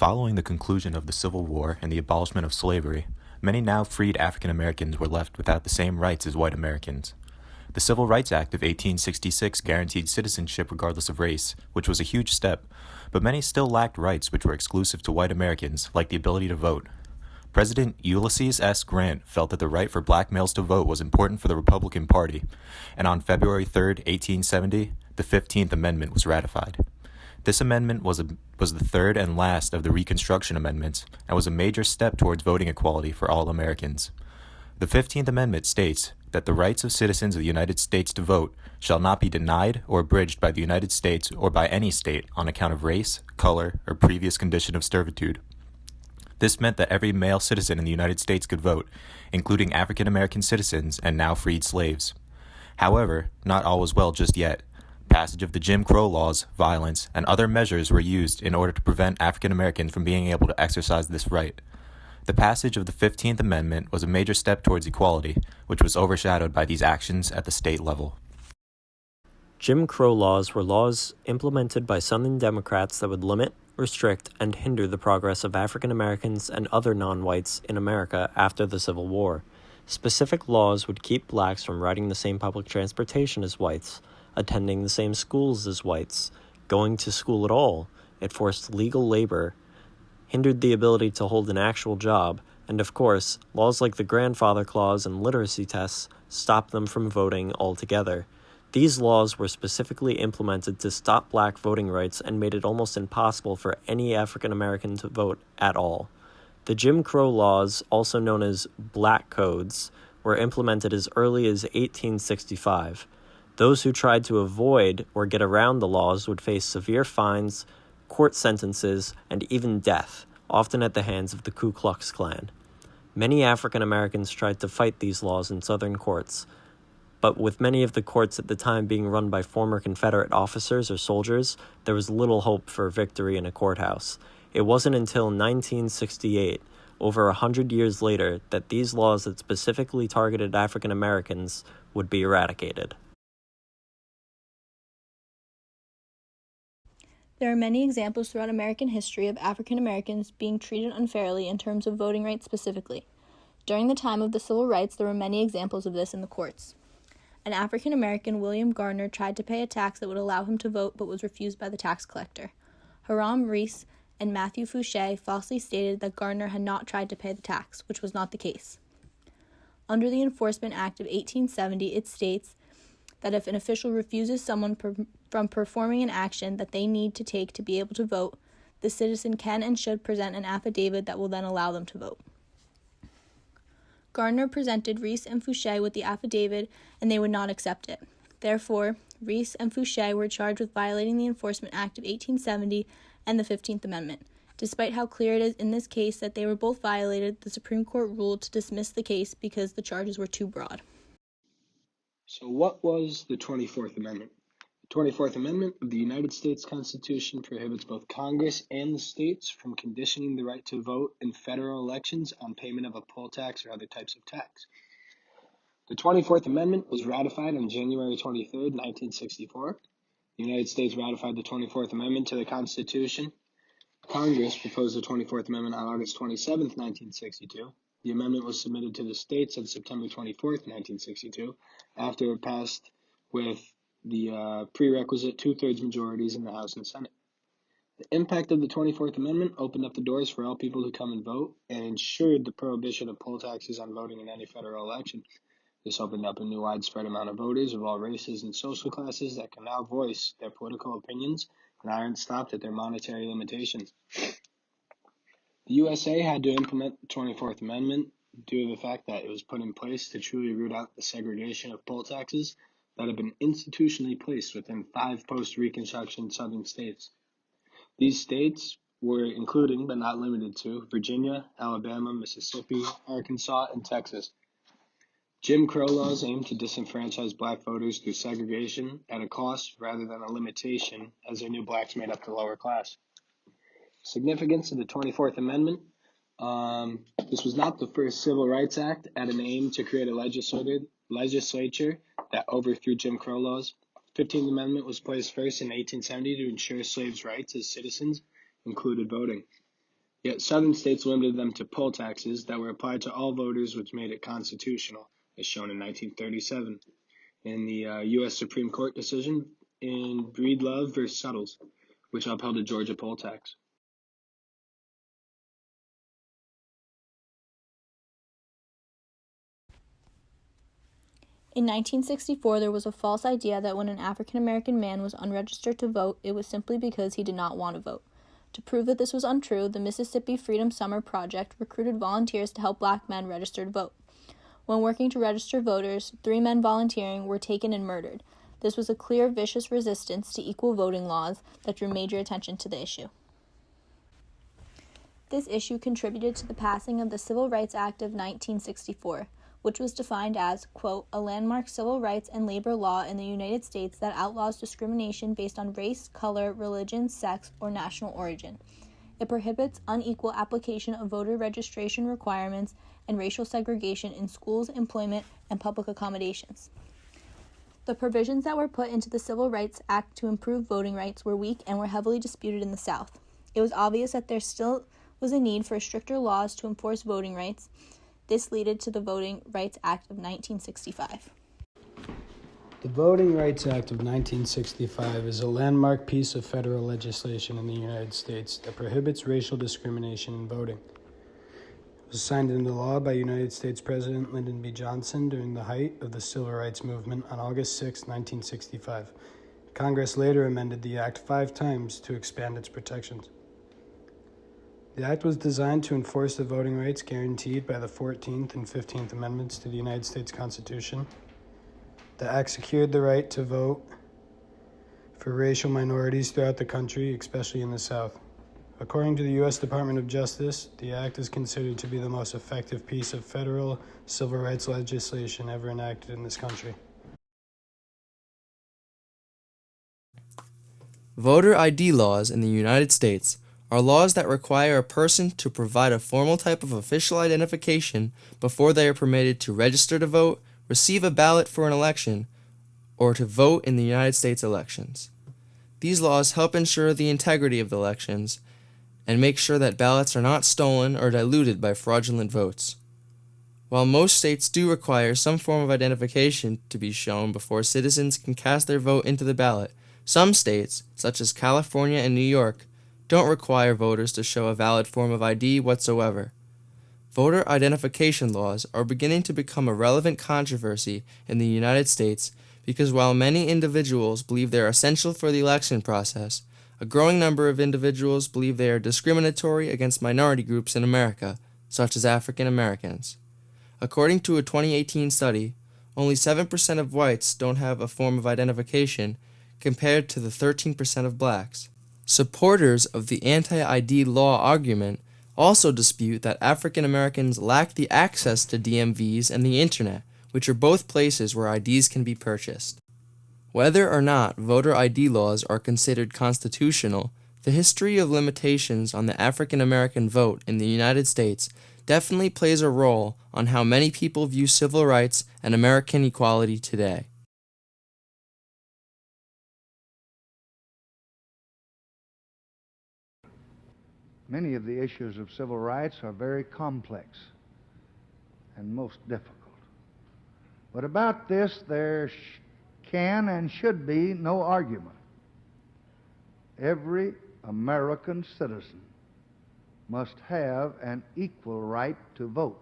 Following the conclusion of the Civil War and the abolishment of slavery, many now freed African Americans were left without the same rights as white Americans. The Civil Rights Act of 1866 guaranteed citizenship regardless of race, which was a huge step, but many still lacked rights which were exclusive to white Americans, like the ability to vote. President Ulysses S. Grant felt that the right for black males to vote was important for the Republican Party, and on February 3, 1870, the 15th Amendment was ratified. This amendment was the third and last of the Reconstruction Amendments and was a major step towards voting equality for all Americans. The 15th Amendment states that the rights of citizens of the United States to vote shall not be denied or abridged by the United States or by any state on account of race, color, or previous condition of servitude. This meant that every male citizen in the United States could vote, including African American citizens and now freed slaves. However, not all was well just yet. Passage of the Jim Crow laws, violence, and other measures were used in order to prevent African Americans from being able to exercise this right. The passage of the 15th Amendment was a major step towards equality, which was overshadowed by these actions at the state level. Jim Crow laws were laws implemented by Southern Democrats that would limit, restrict, and hinder the progress of African Americans and other non-whites in America after the Civil War. Specific laws would keep blacks from riding the same public transportation as whites, attending the same schools as whites, going to school at all. It forced legal labor, hindered the ability to hold an actual job, and of course, laws like the Grandfather Clause and literacy tests stopped them from voting altogether. These laws were specifically implemented to stop black voting rights and made it almost impossible for any African American to vote at all. The Jim Crow laws, also known as Black Codes, were implemented as early as 1865. Those who tried to avoid or get around the laws would face severe fines, court sentences, and even death, often at the hands of the Ku Klux Klan. Many African Americans tried to fight these laws in Southern courts, but with many of the courts at the time being run by former Confederate officers or soldiers, there was little hope for victory in a courthouse. It wasn't until 1968, over 100 years later, that these laws that specifically targeted African Americans would be eradicated. There are many examples throughout American history of African Americans being treated unfairly in terms of voting rights specifically. During the time of the Civil Rights, there were many examples of this in the courts. An African American, William Gardner, tried to pay a tax that would allow him to vote but was refused by the tax collector. Hiram Reese and Matthew Fouché falsely stated that Gardner had not tried to pay the tax, which was not the case. Under the Enforcement Act of 1870, it states that if an official refuses someone from performing an action that they need to take to be able to vote, the citizen can and should present an affidavit that will then allow them to vote. Gardner presented Reese and Fouché with the affidavit, and they would not accept it. Therefore, Reese and Fouché were charged with violating the Enforcement Act of 1870 and the 15th Amendment. Despite how clear it is in this case that they were both violated, the Supreme Court ruled to dismiss the case because the charges were too broad. So what was the 24th Amendment? The 24th Amendment of the United States Constitution prohibits both Congress and the states from conditioning the right to vote in federal elections on payment of a poll tax or other types of tax. The 24th Amendment was ratified on January 23, 1964. The United States ratified the 24th Amendment to the Constitution. Congress proposed the 24th Amendment on August 27, 1962. The amendment was submitted to the states on September 24, 1962, after it passed with the prerequisite two-thirds majorities in the House and Senate. The impact of the 24th Amendment opened up the doors for all people to come and vote and ensured the prohibition of poll taxes on voting in any federal election. This opened up a new widespread amount of voters of all races and social classes that can now voice their political opinions and aren't stopped at their monetary limitations. The USA had to implement the 24th Amendment due to the fact that it was put in place to truly root out the segregation of poll taxes that had been institutionally placed within 5 post-Reconstruction southern states. These states were including, but not limited to, Virginia, Alabama, Mississippi, Arkansas, and Texas. Jim Crow laws aimed to disenfranchise black voters through segregation at a cost rather than a limitation, as they knew blacks made up the lower class. Significance of the 24th Amendment. This was not the first Civil Rights Act at an aim to create a legislature that overthrew Jim Crow laws. The 15th Amendment was placed first in 1870 to ensure slaves' rights as citizens included voting. Yet southern states limited them to poll taxes that were applied to all voters, which made it constitutional, as shown in 1937 in the U.S. Supreme Court decision in Breedlove v. Suttles, which upheld a Georgia poll tax. In 1964, there was a false idea that when an African American man was unregistered to vote, it was simply because he did not want to vote. To prove that this was untrue, the Mississippi Freedom Summer Project recruited volunteers to help black men register to vote. When working to register voters, 3 men volunteering were taken and murdered. This was a clear, vicious resistance to equal voting laws that drew major attention to the issue. This issue contributed to the passing of the Civil Rights Act of 1964, which was defined as, quote, a landmark civil rights and labor law in the United States that outlaws discrimination based on race, color, religion, sex, or national origin. It prohibits unequal application of voter registration requirements and racial segregation in schools, employment, and public accommodations. The provisions that were put into the Civil Rights Act to improve voting rights were weak and were heavily disputed in the South. It was obvious that there still was a need for stricter laws to enforce voting rights. This led to the Voting Rights Act of 1965. The Voting Rights Act of 1965 is a landmark piece of federal legislation in the United States that prohibits racial discrimination in voting. It was signed into law by United States President Lyndon B. Johnson during the height of the Civil Rights Movement on August 6, 1965. Congress later amended the Act 5 times to expand its protections. The Act was designed to enforce the voting rights guaranteed by the 14th and 15th Amendments to the United States Constitution. The Act secured the right to vote for racial minorities throughout the country, especially in the South. According to the U.S. Department of Justice, the Act is considered to be the most effective piece of federal civil rights legislation ever enacted in this country. Voter ID laws in the United States are laws that require a person to provide a formal type of official identification before they are permitted to register to vote, receive a ballot for an election, or to vote in the United States elections. These laws help ensure the integrity of the elections and make sure that ballots are not stolen or diluted by fraudulent votes. While most states do require some form of identification to be shown before citizens can cast their vote into the ballot, some states, such as California and New York, don't require voters to show a valid form of ID whatsoever. Voter identification laws are beginning to become a relevant controversy in the United States because while many individuals believe they are essential for the election process, a growing number of individuals believe they are discriminatory against minority groups in America, such as African Americans. According to a 2018 study, only 7% of whites don't have a form of identification compared to the 13% of blacks. Supporters of the anti-ID law argument also dispute that African Americans lack the access to DMVs and the Internet, which are both places where IDs can be purchased. Whether or not voter ID laws are considered constitutional, the history of limitations on the African American vote in the United States definitely plays a role on how many people view civil rights and American equality today. Many of the issues of civil rights are very complex and most difficult. But about this, there can and should be no argument. Every American citizen must have an equal right to vote.